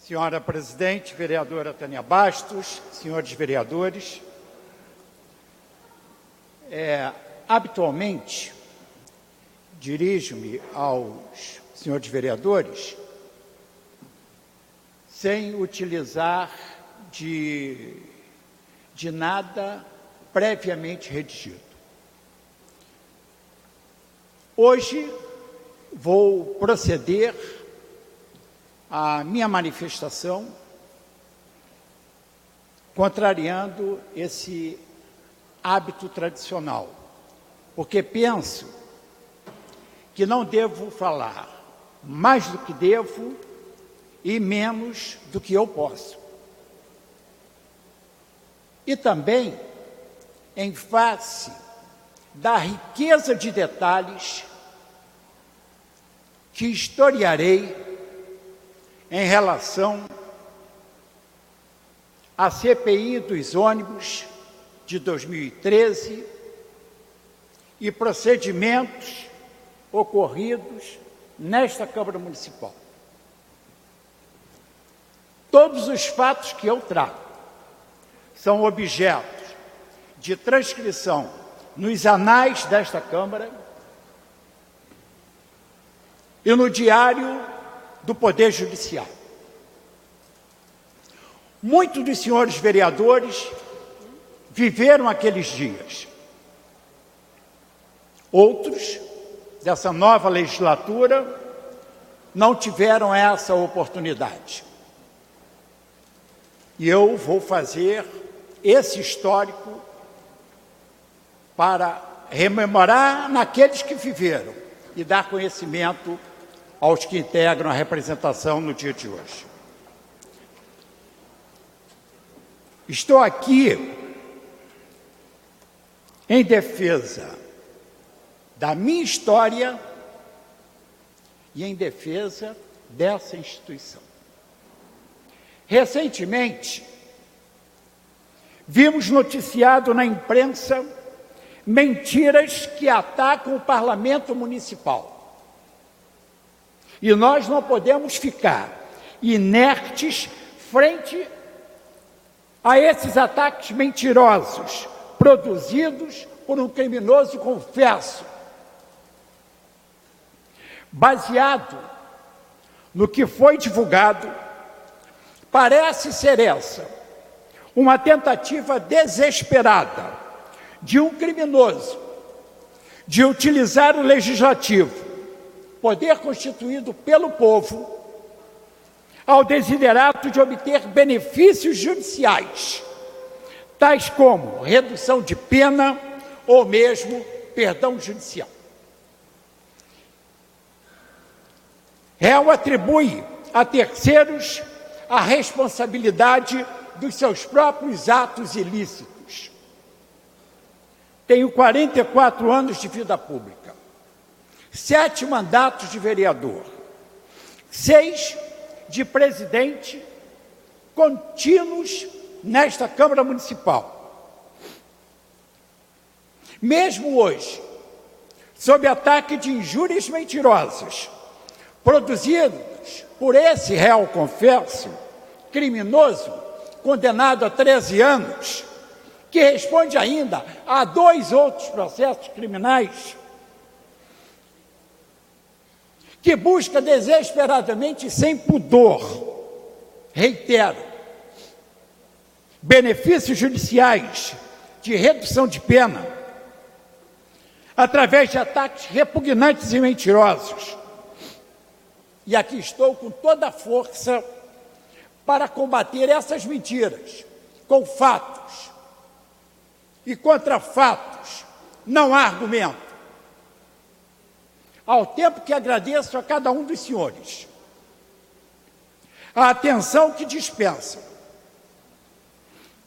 Senhora Presidente, vereadora Tânia Bastos, senhores vereadores, habitualmente dirijo-me aos senhores vereadores sem utilizar de nada previamente redigido. Hoje vou proceder à minha manifestação contrariando esse hábito tradicional, porque penso que não devo falar mais do que devo e menos do que eu posso. E também, em face da riqueza de detalhes que historiarei em relação à CPI dos ônibus de 2013 e procedimentos ocorridos nesta Câmara Municipal. Todos os fatos que eu trago são objetos de transcrição nos anais desta Câmara e no Diário do Poder Judiciário. Muitos dos senhores vereadores viveram aqueles dias. Outros, dessa nova legislatura, não tiveram essa oportunidade. E eu vou fazer esse histórico para rememorar naqueles que viveram e dar conhecimento aos que integram a representação no dia de hoje. Estou aqui em defesa da minha história e em defesa dessa instituição. Recentemente, vimos noticiado na imprensa mentiras que atacam o Parlamento Municipal. E nós não podemos ficar inertes frente a esses ataques mentirosos produzidos por um criminoso confesso. Baseado no que foi divulgado, parece ser essa uma tentativa desesperada de um criminoso de utilizar o legislativo, poder constituído pelo povo, ao desiderato de obter benefícios judiciais, tais como redução de pena ou mesmo perdão judicial. Réu atribui a terceiros a responsabilidade dos seus próprios atos ilícitos. Tenho 44 anos de vida pública, 7 mandatos de vereador, 6 de presidente contínuos nesta Câmara Municipal. Mesmo hoje, sob ataque de injúrias mentirosas, produzidos por esse réu confesso, criminoso, condenado a 13 anos, que responde ainda a 2 outros processos criminais, que busca desesperadamente, sem pudor, reitero, benefícios judiciais de redução de pena, através de ataques repugnantes e mentirosos. E aqui estou com toda a força para combater essas mentiras, com fatos. E contra fatos não há argumento. Ao tempo que agradeço a cada um dos senhores a atenção que dispensam,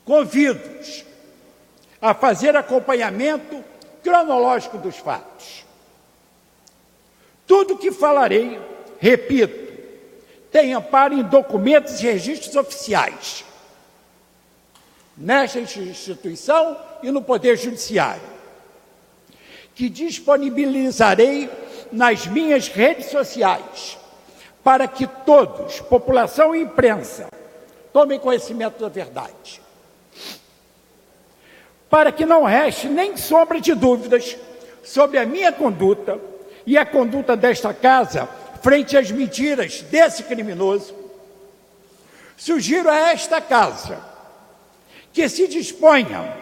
convido-os a fazer acompanhamento cronológico dos fatos. Tudo que falarei, repito, tem amparo em documentos e registros oficiais, nesta instituição e no Poder Judiciário, que disponibilizarei nas minhas redes sociais, para que todos, população e imprensa, tomem conhecimento da verdade. Para que não reste nem sombra de dúvidas sobre a minha conduta e a conduta desta casa frente às mentiras desse criminoso, sugiro a esta casa que se disponha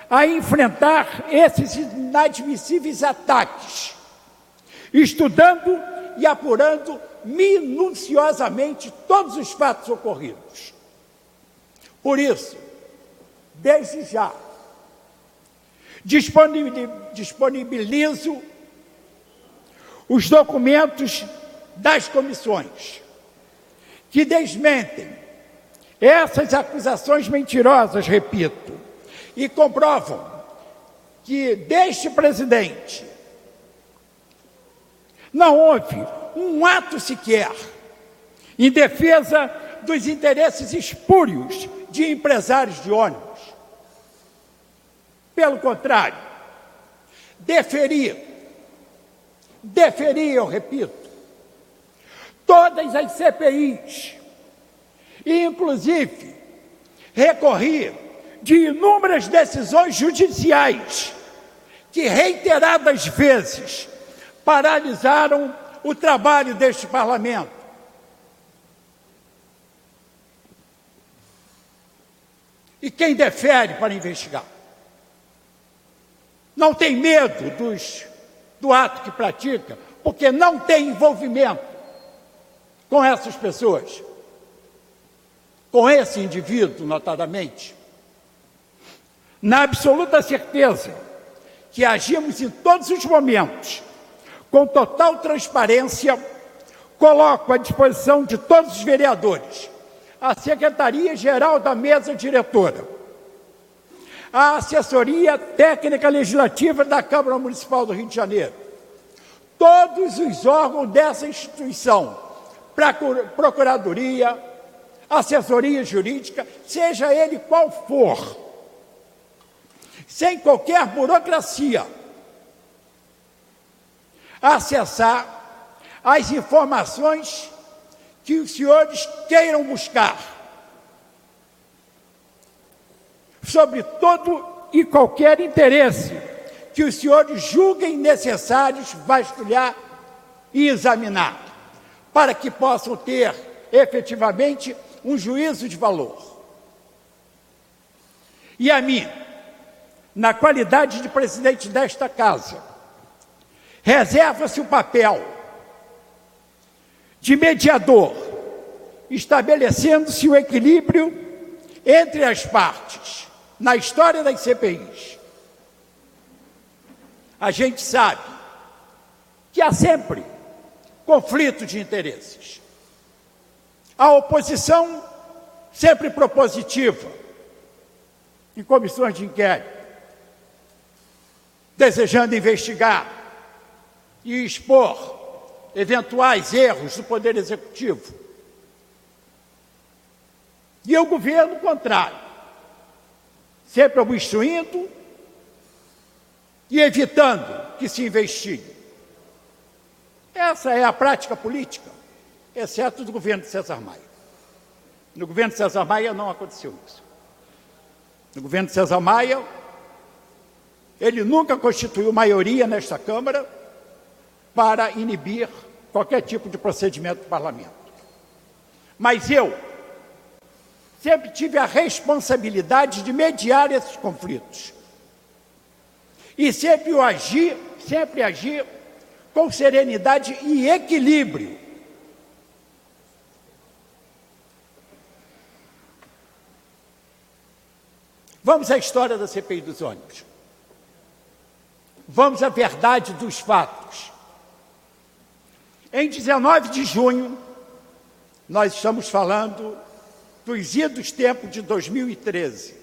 a enfrentar esses inadmissíveis ataques, estudando e apurando minuciosamente todos os fatos ocorridos. Por isso, desde já, disponibilizo os documentos das comissões que desmentem essas acusações mentirosas, repito, e comprovam que deste presidente não houve um ato sequer em defesa dos interesses espúrios de empresários de ônibus. Pelo contrário, deferi, eu repito, todas as CPIs, e inclusive recorri de inúmeras decisões judiciais que reiteradas vezes paralisaram o trabalho deste parlamento. E quem defere para investigar? Não tem medo do ato que pratica, porque não tem envolvimento com essas pessoas, com esse indivíduo, notadamente. Na absoluta certeza que agimos em todos os momentos com total transparência, coloco à disposição de todos os vereadores a Secretaria-Geral da Mesa Diretora, a Assessoria Técnica Legislativa da Câmara Municipal do Rio de Janeiro, todos os órgãos dessa instituição, Procuradoria, Assessoria Jurídica, seja ele qual for, sem qualquer burocracia, acessar as informações que os senhores queiram buscar sobre todo e qualquer interesse que os senhores julguem necessários vasculhar e examinar, para que possam ter efetivamente um juízo de valor. E a mim, na qualidade de presidente desta casa, reserva-se o papel de mediador, estabelecendo-se o equilíbrio entre as partes na história das CPIs. A gente sabe que há sempre conflito de interesses. A oposição sempre propositiva em comissões de inquérito, desejando investigar e expor eventuais erros do Poder Executivo. E o governo contrário, sempre obstruindo e evitando que se investigue. Essa é a prática política, exceto do governo de César Maia. No governo de César Maia não aconteceu isso. No governo de César Maia, ele nunca constituiu maioria nesta Câmara para inibir qualquer tipo de procedimento do parlamento. Mas eu sempre tive a responsabilidade de mediar esses conflitos. E sempre agi com serenidade e equilíbrio. Vamos à história da CPI dos ônibus. Vamos à verdade dos fatos. Em 19 de junho, nós estamos falando dos idos tempos de 2013.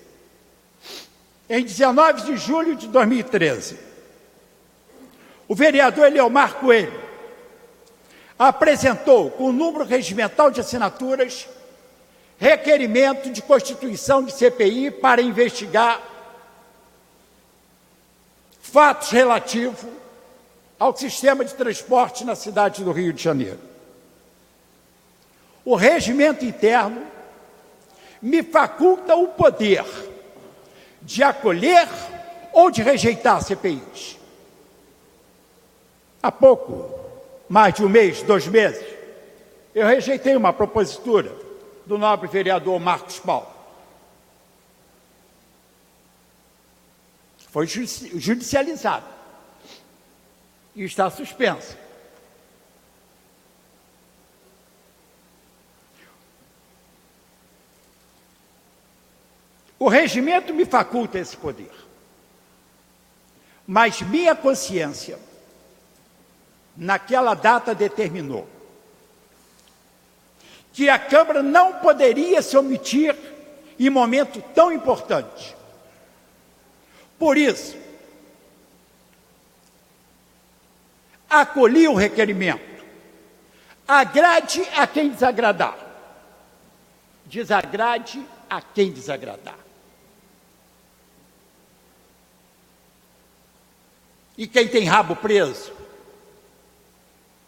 Em 19 de julho de 2013, o vereador Eliomar Coelho apresentou, com o número regimental de assinaturas, requerimento de constituição de CPI para investigar fatos relativos ao sistema de transporte na cidade do Rio de Janeiro. o regimento interno me faculta o poder de acolher ou de rejeitar CPIs. Há pouco, mais de um mês, 2 meses, eu rejeitei uma propositura do nobre vereador Marcos Paulo. Foi judicializado e está suspensa. O regimento me faculta esse poder, mas minha consciência, naquela data, determinou que a Câmara não poderia se omitir em momento tão importante. Por isso, acolhi o requerimento. Agrade a quem desagradar. Desagrade a quem desagradar. E quem tem rabo preso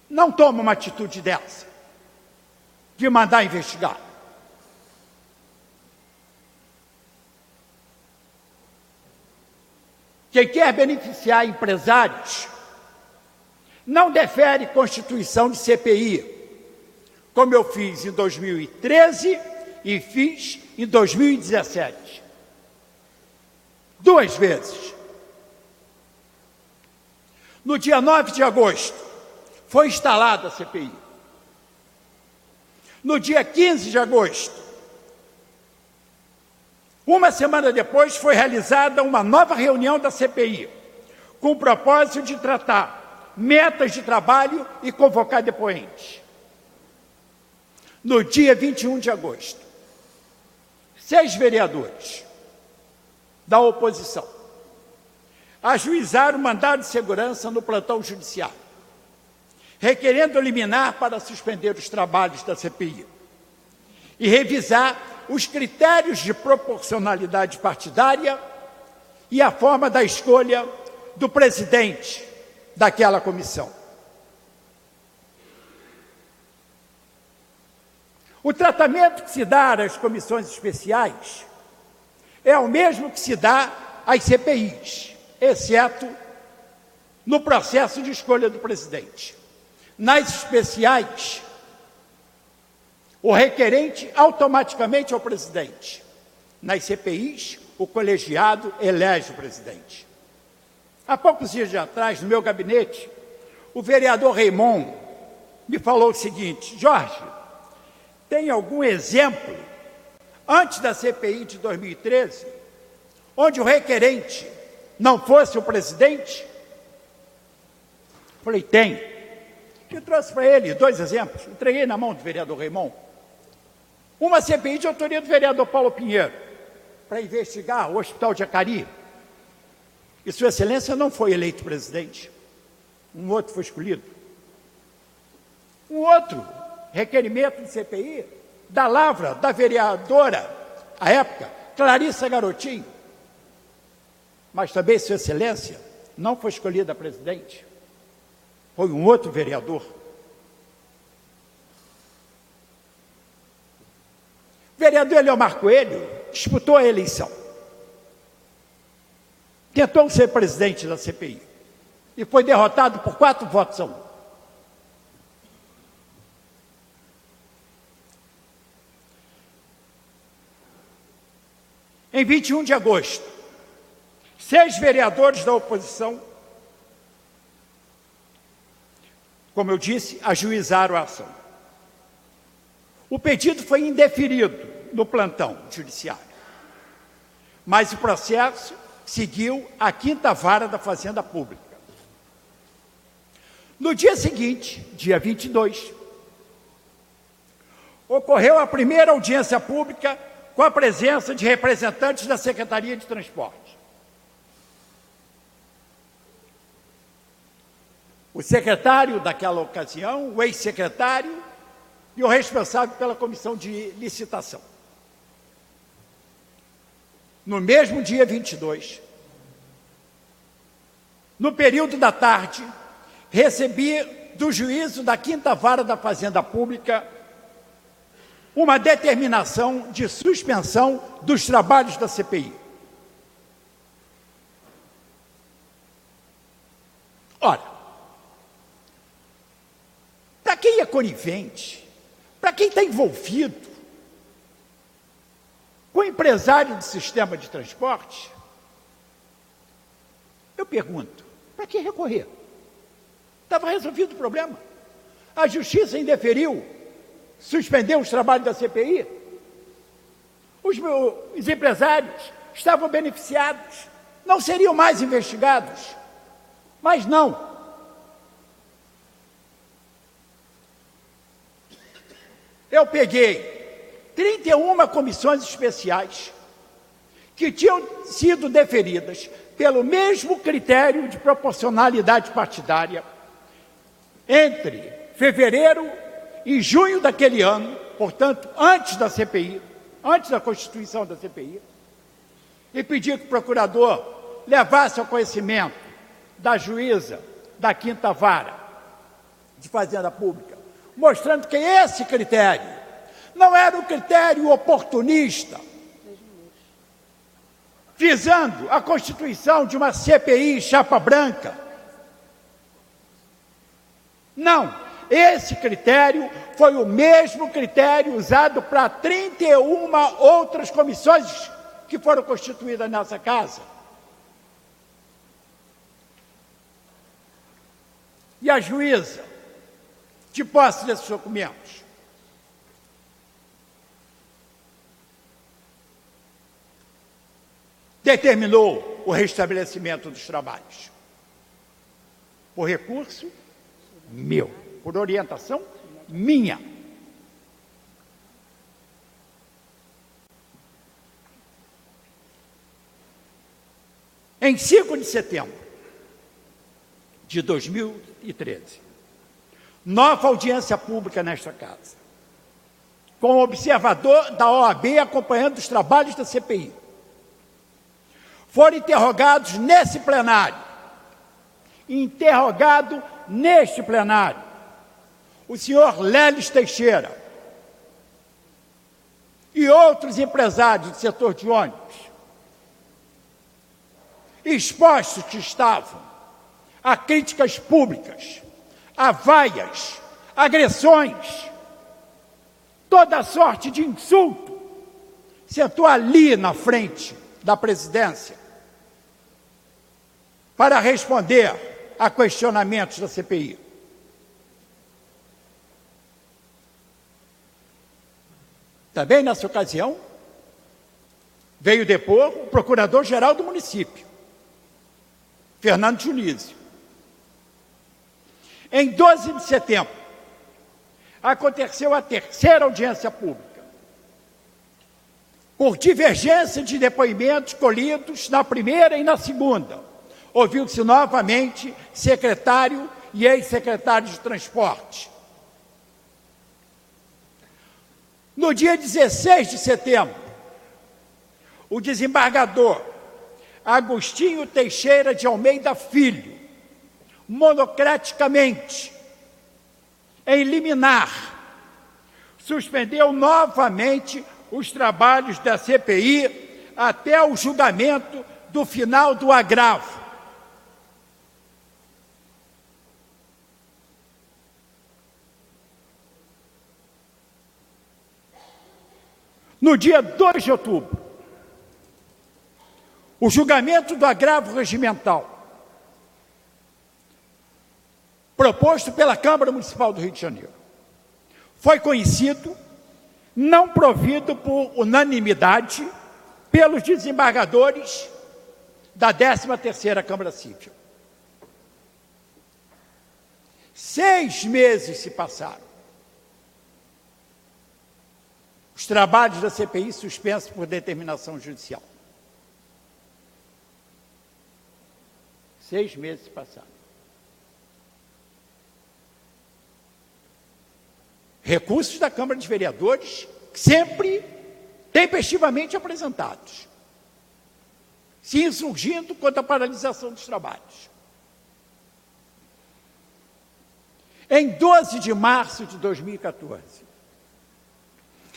não toma uma atitude dessa, de mandar investigar. Quem quer beneficiar empresários não defere constituição de CPI, como eu fiz em 2013 e fiz em 2017. 2 vezes. No dia 9 de agosto, foi instalada a CPI. No dia 15 de agosto, uma semana depois, foi realizada uma nova reunião da CPI, com o propósito de tratar metas de trabalho e convocar depoentes. No dia 21 de agosto, 6 vereadores da oposição ajuizaram o mandado de segurança no plantão judiciário, requerendo liminar para suspender os trabalhos da CPI e revisar os critérios de proporcionalidade partidária e a forma da escolha do presidente daquela comissão. O tratamento que se dá às comissões especiais é o mesmo que se dá às CPIs, exceto no processo de escolha do presidente. Nas especiais, o requerente automaticamente é o presidente. Nas CPIs, o colegiado elege o presidente. Há poucos dias atrás, no meu gabinete, o vereador Raymond me falou o seguinte: Jorge, tem algum exemplo, antes da CPI de 2013, onde o requerente não fosse o presidente? Falei, tem. Eu trouxe para ele 2 exemplos, entreguei na mão do vereador Raymond. Uma CPI de autoria do vereador Paulo Pinheiro, para investigar o Hospital de Acari. E Sua Excelência não foi eleito presidente. Um outro foi escolhido. Um outro requerimento de CPI da lavra da vereadora, à época, Clarissa Garotinho. Mas também Sua Excelência não foi escolhida presidente. Foi um outro vereador. O vereador Eliomar Coelho disputou a eleição. Tentou ser presidente da CPI. E foi derrotado por 4 votos a 1. Em 21 de agosto, 6 vereadores da oposição, como eu disse, ajuizaram a ação. O pedido foi indeferido no plantão judiciário, mas o processo seguiu à 5ª Vara da Fazenda Pública. No dia seguinte, dia 22, ocorreu a primeira audiência pública com a presença de representantes da Secretaria de Transporte. O secretário daquela ocasião, o ex-secretário e o responsável pela comissão de licitação. No mesmo dia 22, no período da tarde, recebi do juízo da 5ª Vara da Fazenda Pública uma determinação de suspensão dos trabalhos da CPI. Ora, para quem é conivente, para quem está envolvido com o empresário do sistema de transporte, eu pergunto, para que recorrer? Estava resolvido o problema. A Justiça indeferiu, suspendeu os trabalhos da CPI. Os empresários estavam beneficiados, não seriam mais investigados. Mas não. Eu peguei 31 comissões especiais que tinham sido deferidas pelo mesmo critério de proporcionalidade partidária entre fevereiro e junho daquele ano, portanto, antes da CPI, antes da constituição da CPI, e pedi que o procurador levasse ao conhecimento da juíza da Quinta Vara de Fazenda Pública, mostrando que esse critério não era um critério oportunista, visando a constituição de uma CPI chapa branca. Não, esse critério foi o mesmo critério usado para 31 outras comissões que foram constituídas nessa casa. E a juíza, de posse desses documentos, determinou o restabelecimento dos trabalhos. Por recurso meu, por orientação minha. Em 5 de setembro de 2013, nova audiência pública nesta casa, com o observador da OAB acompanhando os trabalhos da CPI. Foram interrogados nesse plenário, interrogado neste plenário, o senhor Leles Teixeira e outros empresários do setor de ônibus, expostos que estavam a críticas públicas, a vaias, agressões, toda sorte de insulto, sentou ali na frente da presidência para responder a questionamentos da CPI. Também nessa ocasião, veio depor o procurador-geral do município, Fernando Dionísio. Em 12 de setembro, aconteceu a terceira audiência pública, por divergência de depoimentos colhidos na primeira e na segunda. Ouviu-se novamente secretário e ex-secretário de transporte. No dia 16 de setembro, o desembargador Agostinho Teixeira de Almeida Filho, monocraticamente, em liminar, suspendeu novamente os trabalhos da CPI até o julgamento do final do agravo. No dia 2 de outubro, o julgamento do agravo regimental, proposto pela Câmara Municipal do Rio de Janeiro, foi conhecido, não provido por unanimidade, pelos desembargadores da 13ª Câmara Civil. 6 meses se passaram. Os trabalhos da CPI suspensos por determinação judicial. 6 meses se passaram. Recursos da Câmara de Vereadores sempre tempestivamente apresentados, se insurgindo contra a paralisação dos trabalhos. Em 12 de março de 2014,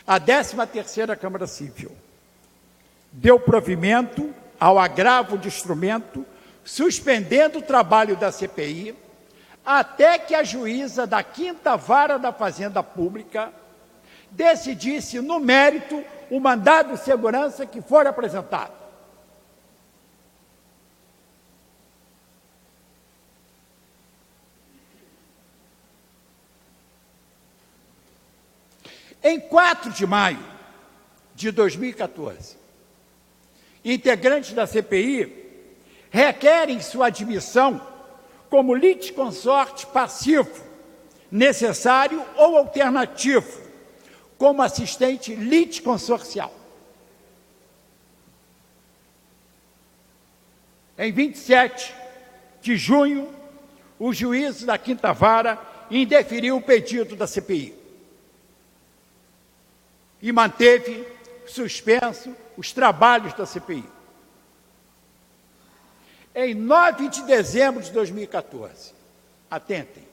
A 13ª Câmara Civil deu provimento ao agravo de instrumento, suspendendo o trabalho da CPI, até que a juíza da 5ª Vara da Fazenda Pública decidisse, no mérito, o mandado de segurança que for apresentado. Em 4 de maio de 2014, integrantes da CPI requerem sua admissão como litisconsorte passivo, necessário ou alternativo, como assistente litisconsorcial. Em 27 de junho, o juízo da 5ª Vara indeferiu o pedido da CPI e manteve suspenso os trabalhos da CPI. Em 9 de dezembro de 2014, atentem,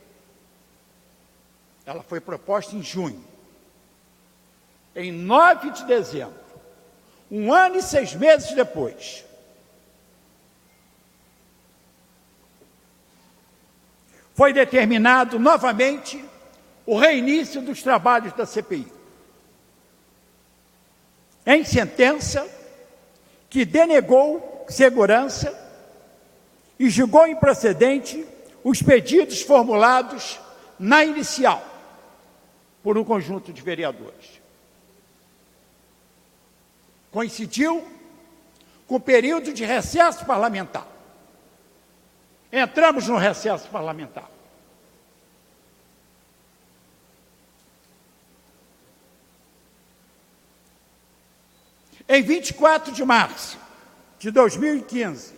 ela foi proposta em junho. Em 9 de dezembro, 1 ano e 6 meses depois, foi determinado novamente o reinício dos trabalhos da CPI. Em sentença, que denegou segurança e julgou improcedente os pedidos formulados na inicial por um conjunto de vereadores. Coincidiu com o período de recesso parlamentar. Entramos no recesso parlamentar. Em 24 de março de 2015,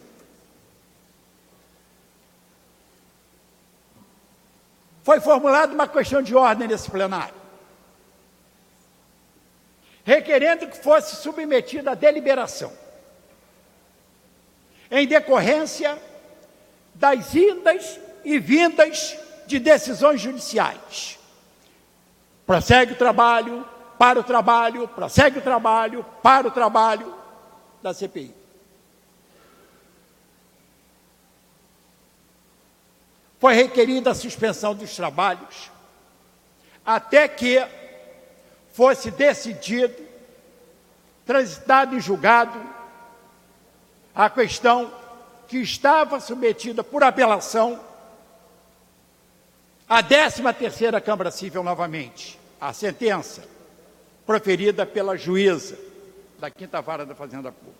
foi formulada uma questão de ordem nesse plenário, requerendo que fosse submetida à deliberação, em decorrência das indas e vindas de decisões judiciais. Prossegue o trabalho, para o trabalho, prossegue o trabalho, para o trabalho da CPI. Foi requerida a suspensão dos trabalhos até que fosse decidido, transitado e julgado a questão que estava submetida por apelação à 13ª Câmara Civil novamente, a sentença proferida pela juíza da 5ª Vara da Fazenda Pública.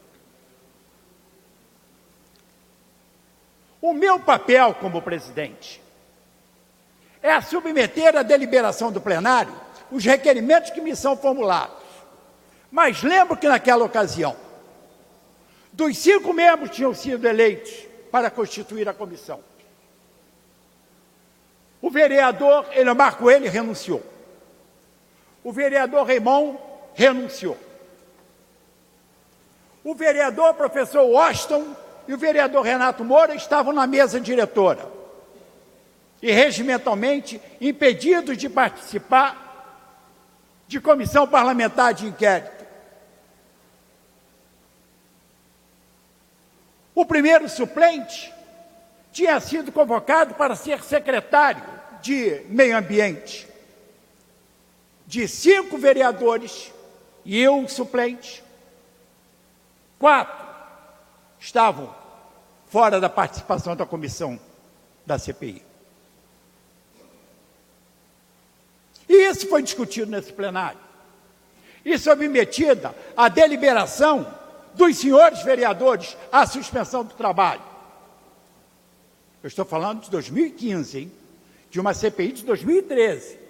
O meu papel como presidente é submeter à deliberação do plenário os requerimentos que me são formulados. Mas lembro que naquela ocasião, dos 5 membros que tinham sido eleitos para constituir a comissão, o vereador Elimar Coelho renunciou. O vereador Raimon renunciou. O vereador professor Washington e o vereador Renato Moura estavam na mesa diretora e regimentalmente impedidos de participar de comissão parlamentar de inquérito. O primeiro suplente tinha sido convocado para ser secretário de Meio Ambiente. De 5 vereadores e eu, suplente, 4 estavam fora da participação da comissão da CPI. E isso foi discutido nesse plenário. E submetida à deliberação dos senhores vereadores à suspensão do trabalho. Eu estou falando de 2015, hein? De uma CPI de 2013.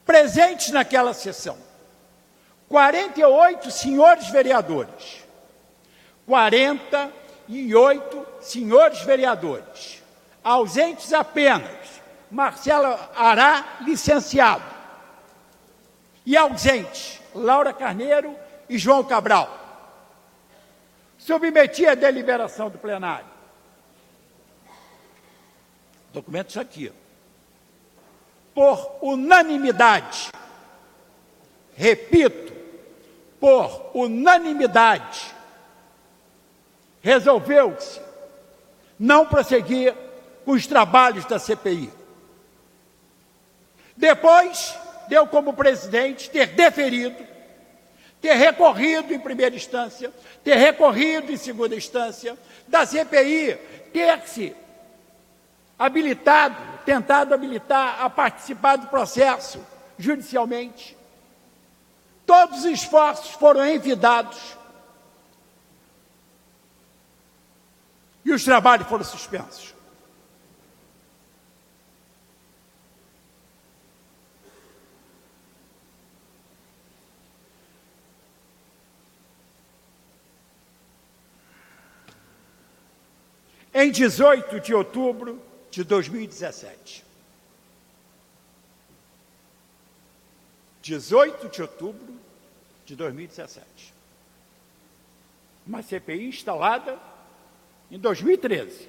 Presentes naquela sessão, 48 senhores vereadores. 48 senhores vereadores. Ausentes apenas Marcelo Ará, licenciado. E ausentes Laura Carneiro e João Cabral. Submeti à deliberação do plenário. Documentos aqui. por unanimidade, repito, por unanimidade, resolveu-se não prosseguir com os trabalhos da CPI. Depois, eu como presidente ter deferido, ter recorrido em primeira instância, ter recorrido em segunda instância, da CPI ter-se habilitado, tentado habilitar a participar do processo judicialmente. Todos os esforços foram envidados e os trabalhos foram suspensos. Em 18 de outubro de 2017. 18 de outubro de 2017. Uma CPI instalada em 2013.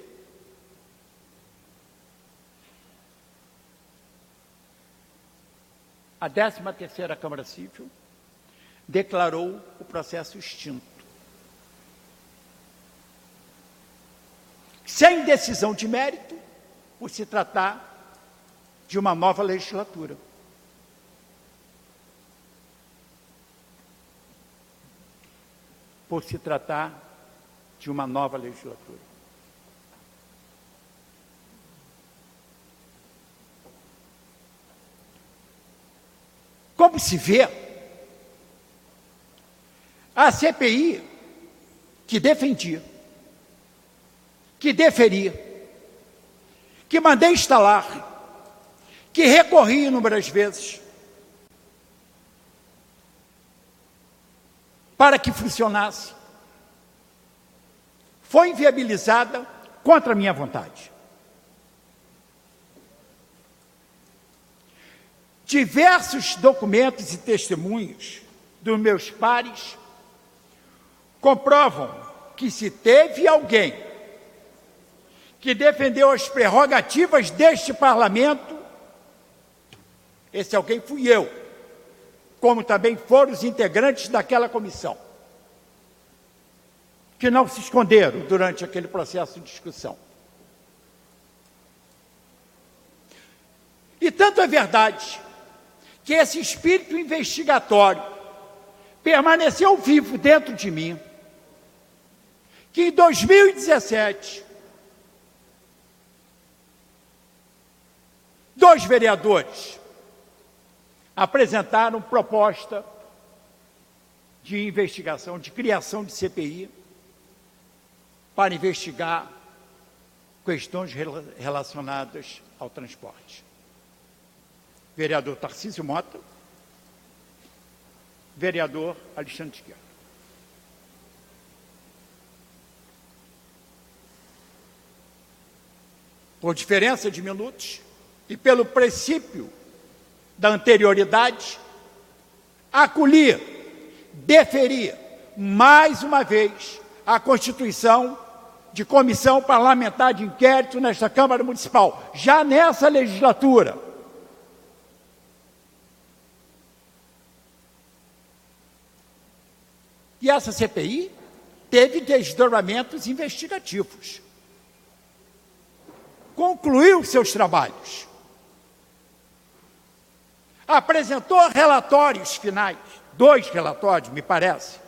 A 13ª Câmara Civil declarou o processo extinto. Sem decisão de mérito, por se tratar de uma nova legislatura. Por se tratar de uma nova legislatura. Como se vê, a CPI que defendia, que deferia, que mandei instalar, que recorri inúmeras vezes para que funcionasse, foi inviabilizada contra a minha vontade. Diversos documentos e testemunhos dos meus pares comprovam que se teve alguém que defendeu as prerrogativas deste parlamento, esse alguém fui eu, como também foram os integrantes daquela comissão, que não se esconderam durante aquele processo de discussão. E tanto é verdade que esse espírito investigatório permaneceu vivo dentro de mim, que em 2017, 2 vereadores apresentaram proposta de investigação, de criação de CPI, para investigar questões relacionadas ao transporte. Vereador Tarcísio Mota, vereador Alexandre Esquerdo. Por diferença de minutos e pelo princípio da anterioridade, acolhi, deferi mais uma vez a constituição de comissão parlamentar de inquérito nesta Câmara Municipal, já nessa legislatura. E essa CPI teve desdobramentos investigativos. Concluiu seus trabalhos. Apresentou relatórios finais, 2 relatórios, me parece.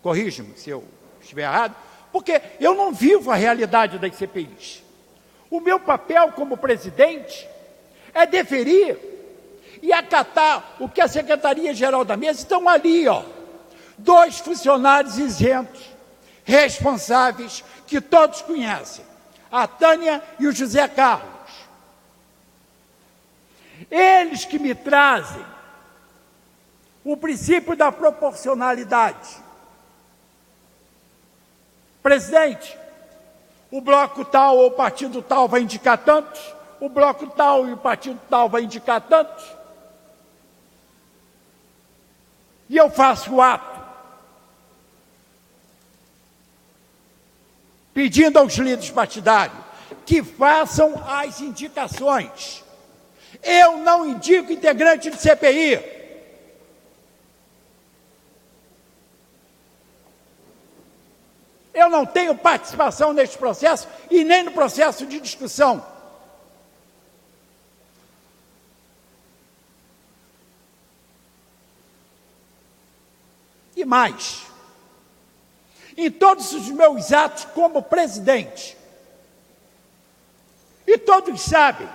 Corrija-me se eu estiver errado, porque eu não vivo a realidade das CPIs. O meu papel como presidente é deferir e acatar o que a Secretaria-Geral da Mesa estão ali, 2 funcionários isentos, responsáveis, que todos conhecem, a Tânia e o José Carlos. Eles que me trazem o princípio da proporcionalidade. Presidente, o bloco tal ou o partido tal vai indicar tantos, o bloco tal e o partido tal vai indicar tantos. E eu faço o ato pedindo aos líderes partidários que façam as indicações, Eu não indico integrante de CPI. Eu não tenho participação neste processo e nem no processo de discussão. E mais, em todos os meus atos como presidente, e todos sabem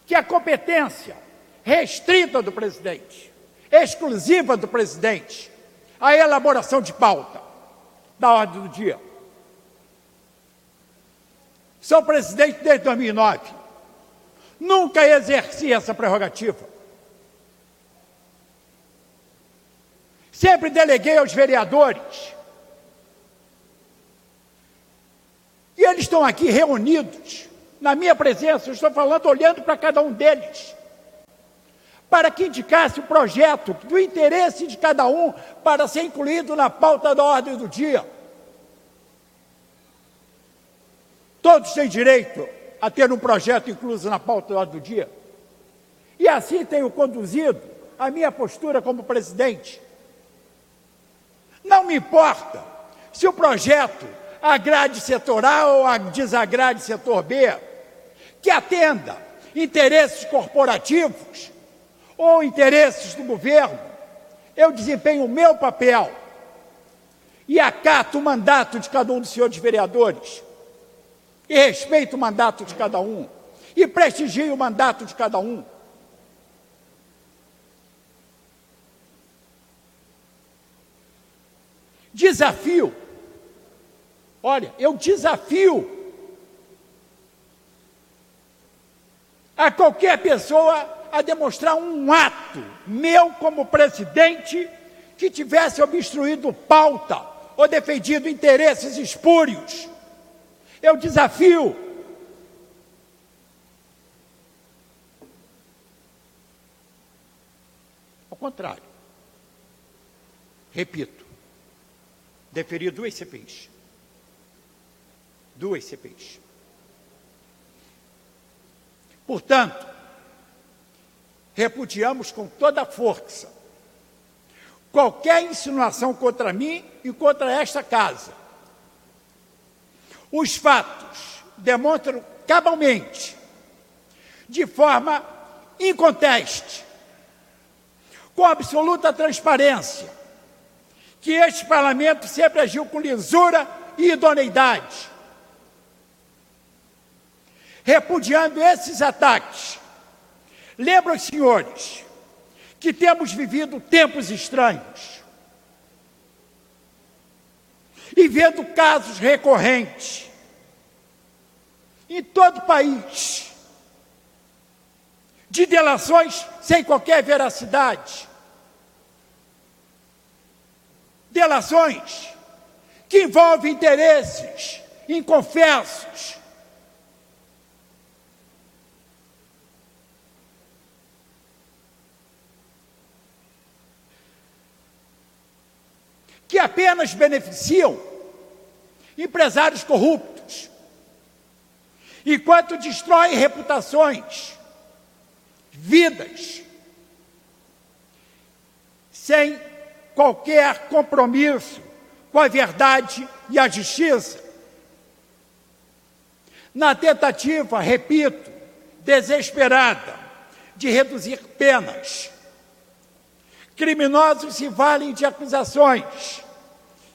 que a competência restrita do presidente, exclusiva do presidente, a elaboração de pauta da ordem do dia. Sou presidente desde 2009. Nunca exerci essa prerrogativa. Sempre deleguei aos vereadores. E eles estão aqui reunidos, na minha presença, eu estou falando olhando para cada um deles, para que indicasse o projeto do interesse de cada um para ser incluído na pauta da ordem do dia. Todos têm direito a ter um projeto incluso na pauta da ordem do dia. E assim tenho conduzido a minha postura como presidente. Não me importa se o projeto agrade setor A ou desagrade setor B, que atenda interesses corporativos ou interesses do governo. Eu desempenho o meu papel e acato o mandato de cada um dos senhores vereadores e respeito o mandato de cada um e prestigio o mandato de cada um. Desafio, olha, eu desafio a qualquer pessoa a demonstrar um ato meu como presidente que tivesse obstruído pauta ou defendido interesses espúrios. Eu desafio. Ao contrário, repito, deferi duas CPIs. Duas CPIs. Portanto, repudiamos com toda a força qualquer insinuação contra mim e contra esta casa. Os fatos demonstram cabalmente, de forma inconteste, com absoluta transparência, que este parlamento sempre agiu com lisura e idoneidade. Repudiando esses ataques, lembro aos senhores que temos vivido tempos estranhos e vendo casos recorrentes em todo o país de delações sem qualquer veracidade, delações que envolvem interesses inconfessos, que apenas beneficiam empresários corruptos, enquanto destroem reputações, vidas, sem qualquer compromisso com a verdade e a justiça. Na tentativa, repito, desesperada, de reduzir penas, criminosos se valem de acusações,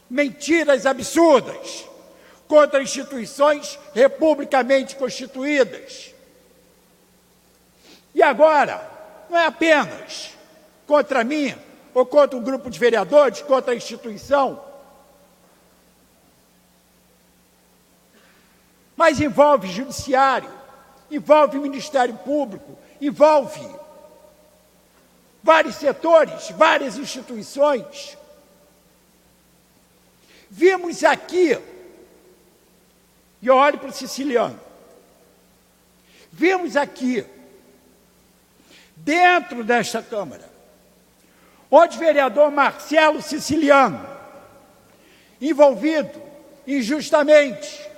mentiras absurdas contra instituições republicamente constituídas. E agora, não é apenas contra mim ou contra um grupo de vereadores, contra a instituição, mas envolve judiciário, envolve Ministério Público, envolve vários setores, várias instituições. Vimos aqui, e eu olho para o Siciliano, vimos aqui, dentro desta Câmara, onde o vereador Marcelo Siciliano, envolvido injustamente,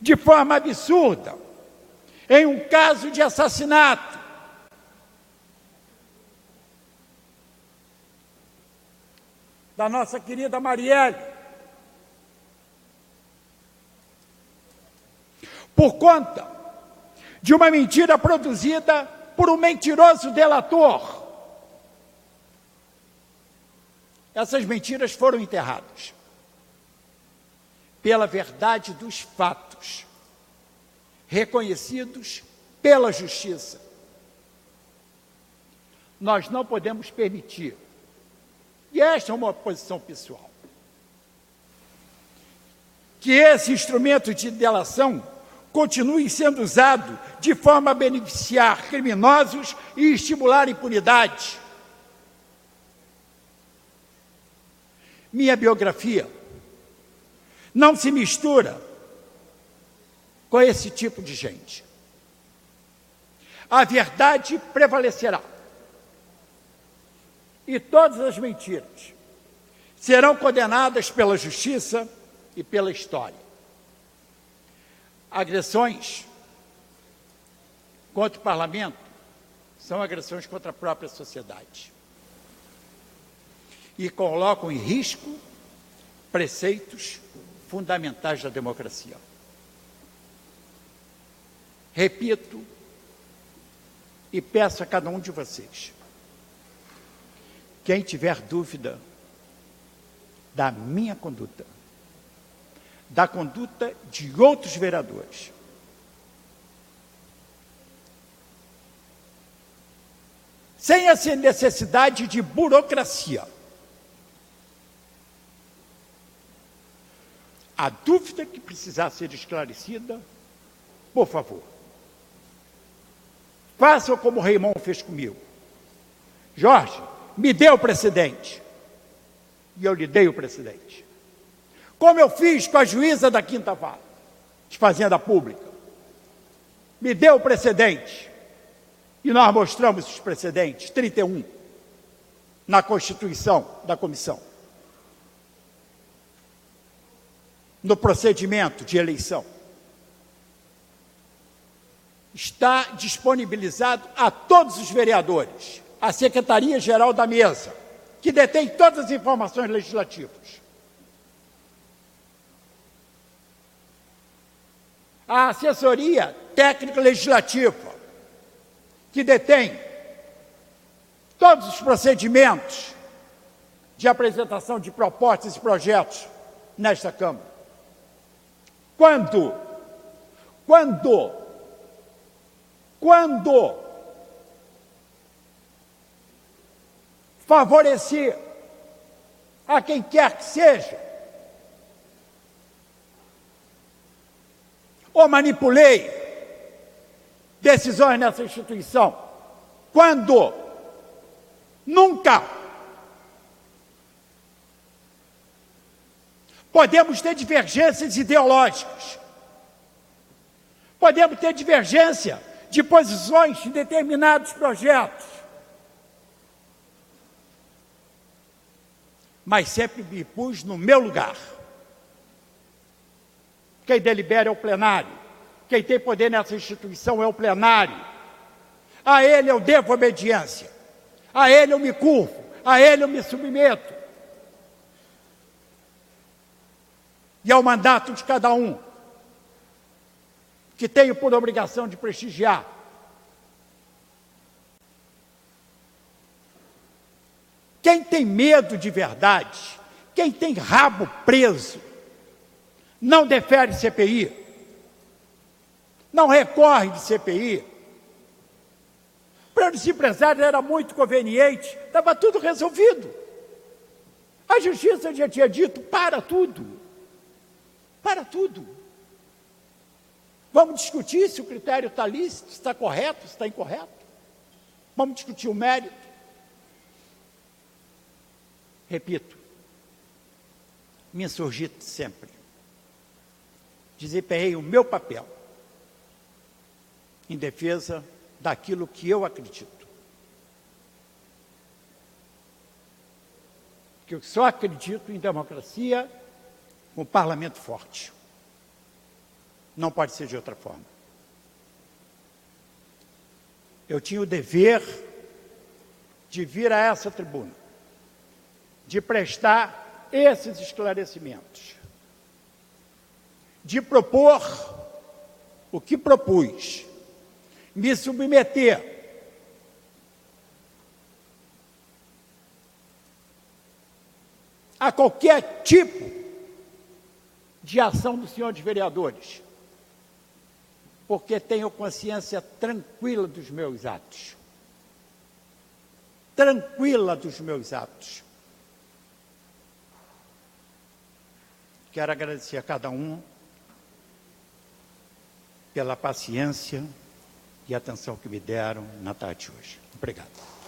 de forma absurda, em um caso de assassinato. Da nossa querida Marielle, por conta de uma mentira produzida por um mentiroso delator. Essas mentiras foram enterradas pela verdade dos fatos, reconhecidos pela justiça. Nós não podemos permitir, e esta é uma posição pessoal, que esse instrumento de delação continue sendo usado de forma a beneficiar criminosos e estimular a impunidade. Minha biografia não se mistura com esse tipo de gente. A verdade prevalecerá. E todas as mentiras serão condenadas pela justiça e pela história. Agressões contra o parlamento são agressões contra a própria sociedade. E colocam em risco preceitos fundamentais da democracia. Repito e peço a cada um de vocês, quem tiver dúvida da minha conduta, da conduta de outros vereadores, sem essa necessidade de burocracia, a dúvida que precisar ser esclarecida, por favor, façam como o Raimon fez comigo. Jorge, me dê o precedente. E eu lhe dei o precedente. Como eu fiz com a juíza da Quinta Vara de Fazenda Pública. Me deu o precedente. E nós mostramos os precedentes, 31, na Constituição da Comissão. No procedimento de eleição. Está disponibilizado a todos os vereadores, a Secretaria-Geral da Mesa, que detém todas as informações legislativas. A Assessoria Técnica Legislativa, que detém todos os procedimentos de apresentação de propostas e projetos nesta Câmara. Quando favorecer a quem quer que seja, ou manipulei decisões nessa instituição, quando? Nunca. Podemos ter divergências ideológicas, podemos ter divergência de posições em determinados projetos, mas sempre me pus no meu lugar. Quem delibera é o plenário, quem tem poder nessa instituição é o plenário. A ele eu devo obediência, a ele eu me curvo, a ele eu me submeto. E ao mandato de cada um, que tenho por obrigação de prestigiar. Quem tem medo de verdade, quem tem rabo preso, não defere CPI, não recorre de CPI. Para os empresários era muito conveniente, estava tudo resolvido. A justiça já tinha dito, para tudo. Para tudo. Vamos discutir se o critério está lícito, se está correto, se está incorreto. Vamos discutir o mérito. Repito, me insurgi sempre. Desempenhei o meu papel em defesa daquilo que eu acredito. Que eu só acredito em democracia com um parlamento forte. Não pode ser de outra forma. eu tinha o dever de vir a essa tribuna, de prestar esses esclarecimentos, de propor o que propus, me submeter a qualquer tipo de ação dos senhores vereadores, porque tenho consciência tranquila dos meus atos. Tranquila dos meus atos. Quero agradecer a cada um pela paciência e atenção que me deram na tarde de hoje. Obrigado.